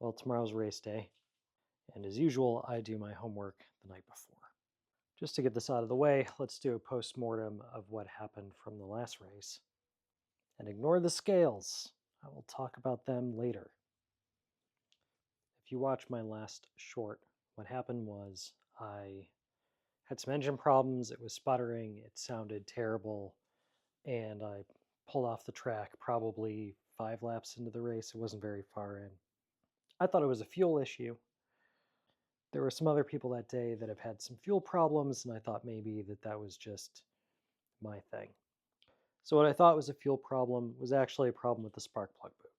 Well, tomorrow's race day, and as usual, I do my homework the night before. Just to get this out of the way, let's do a post-mortem of what happened from the last race. And ignore the scales. I will talk about them later. If you watch my last short, what happened was I had some engine problems. It was sputtering. It sounded terrible. And I pulled off the track probably 5 laps into the race. It wasn't very far in. I thought it was a fuel issue. There were some other people that day that have had some fuel problems, and I thought maybe that was just my thing. So what I thought was a fuel problem was actually a problem with the spark plug boot.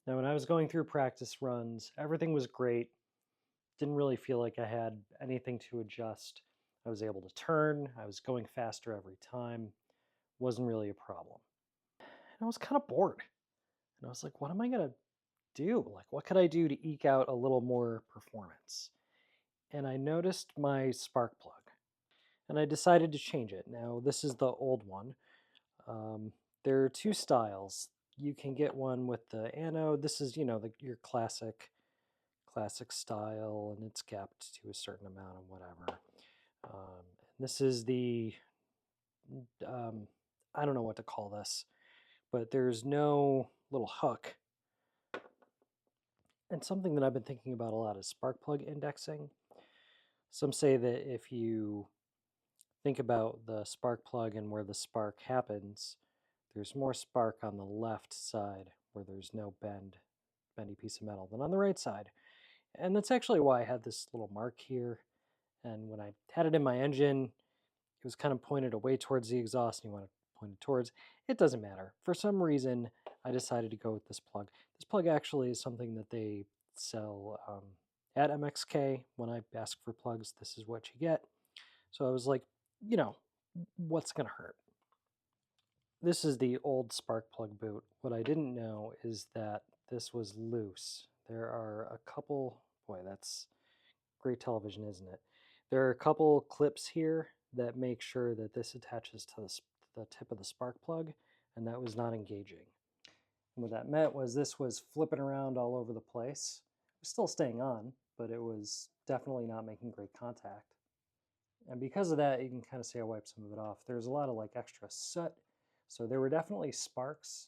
Now, when I was going through practice runs, everything was great. Didn't really feel like I had anything to adjust. I was able to turn. I was going faster every time. Wasn't really a problem. And I was kind of bored. And I was like, what am I going to do? Like, what could I do to eke out a little more performance? And I noticed my spark plug. And I decided to change it. Now, this is the old one. There are 2 styles. You can get one with the anode. This is, your classic style, and it's capped to a certain amount of whatever. This is the, I don't know what to call this, but there's no little hook. And something that I've been thinking about a lot is spark plug indexing. Some say that if you think about the spark plug and where the spark happens, there's more spark on the left side where there's no bendy piece of metal than on the right side. And that's actually why I had this little mark here. And when I had it in my engine, it was kind of pointed away towards the exhaust, and you want to point it towards. It doesn't matter. For some reason, I decided to go with this plug. This plug actually is something that they sell at MXK. When I ask for plugs, this is what you get. So I was like, what's going to hurt? This is the old spark plug boot. What I didn't know is that this was loose. There are a couple, boy, that's great television, isn't it? There are a couple clips here that make sure that this attaches to the tip of the spark plug, and that was not engaging. And what that meant was this was flipping around all over the place. It was still staying on, but it was definitely not making great contact. And because of that, you can kind of see I wiped some of it off. There's a lot of extra soot. So there were definitely sparks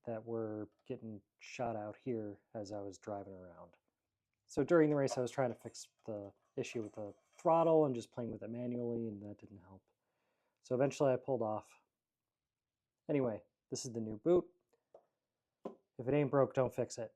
that were getting shot out here as I was driving around. So during the race, I was trying to fix the issue with the throttle and just playing with it manually, and that didn't help. So eventually I pulled off. Anyway, this is the new boot. If it ain't broke, don't fix it.